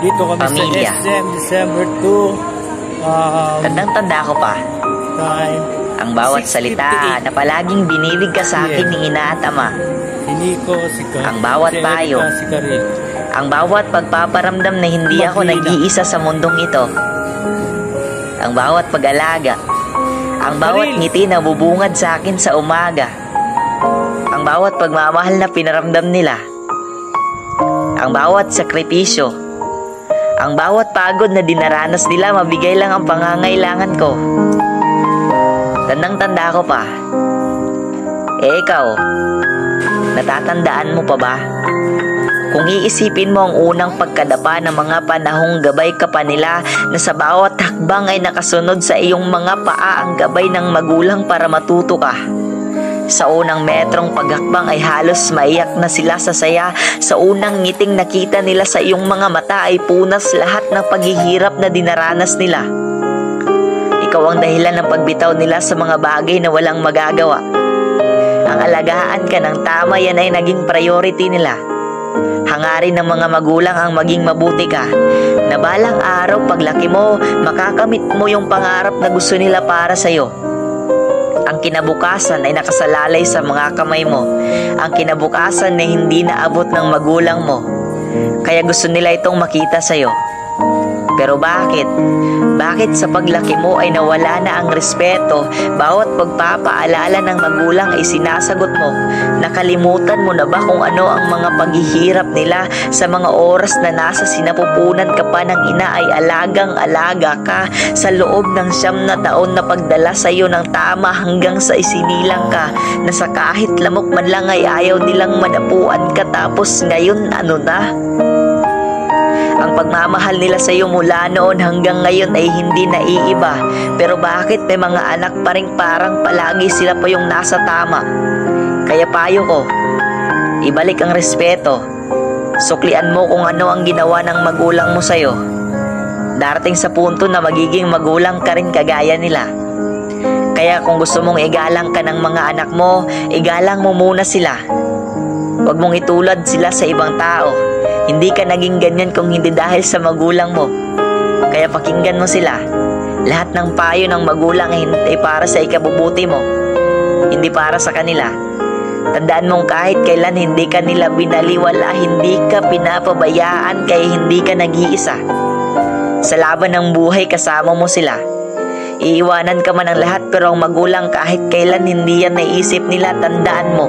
Dito kami pamilya. sa SM, December 2. Tandang-tanda ko pa. Time. Ang bawat salita na palaging binibig ka sa akin ng ina at ama. Hiniko, si Ang bawat payo. si Karil. Ang bawat pagpaparamdam na hindi ako nag-iisa sa mundong ito. Ang bawat pag-alaga. Ang bawat ngiti na bubungad sa akin sa umaga. Ang bawat pagmamahal na pinaramdam nila. Ang bawat sakripisyo. Ang bawat pagod na dinaranas nila, mabigay lang ang pangangailangan ko. Tandang-tanda ko pa. Ikaw, natatandaan mo pa ba? Kung iisipin mo ang unang pagkadapa ng mga panahong gabay ka pa nila na sa bawat hakbang ay nakasunod sa iyong mga paa ang gabay ng magulang para matuto ka. Sa unang metrong paghakbang ay halos maiyak na sila sa saya. Sa unang ngiting nakita nila sa iyong mga mata ay punas lahat ng paghihirap na dinaranas nila. Ikaw ang dahilan ng pagbitaw nila sa mga bagay na walang magagawa. Ang alagaan ka ng tama, yan ay naging priority nila. Hangarin ng mga magulang ang maging mabuti ka, na balang araw paglaki mo, makakamit mo yung pangarap na gusto nila para sa'yo. Ang kinabukasan ay nakasalalay sa mga kamay mo. Ang kinabukasan na hindi naabot ng magulang mo. Kaya gusto nila itong makita sa'yo. Pero bakit? Bakit sa paglaki mo ay nawala na ang respeto? Bawat pagpapaalala ng magulang ay sinasagot mo. Nakalimutan mo na ba kung ano ang mga paghihirap nila sa mga oras na nasa sinapupunan ka pa ng ina ay alagang-alaga ka sa loob ng 9 na taon na pagdala sa iyo ng tama hanggang sa isinilang ka na sa kahit lamok man lang ay ayaw nilang madapuan ka, tapos ngayon ano na? Ang pagmamahal nila sa iyo mula noon hanggang ngayon ay hindi naiiba. Pero bakit may mga anak pa rin parang palagi sila pa yung nasa tama? Kaya payo ko, ibalik ang respeto. Suklian mo kung ano ang ginawa ng magulang mo sa iyo. Darating sa punto na magiging magulang ka rin kagaya nila. Kaya kung gusto mong igalang ka ng mga anak mo, igalang mo muna sila. Huwag mong itulad sila sa ibang tao. Hindi ka naging ganyan kung hindi dahil sa magulang mo. Kaya pakinggan mo sila. Lahat ng payo ng magulang ay para sa ikabubuti mo, hindi para sa kanila. Tandaan mong kahit kailan hindi ka nila binaliwala, hindi ka pinapabayaan, kaya hindi ka nag-iisa. Sa laban ng buhay kasama mo sila. Iiwanan ka man ng lahat, pero ang magulang kahit kailan hindi yan naisip nila, tandaan mo.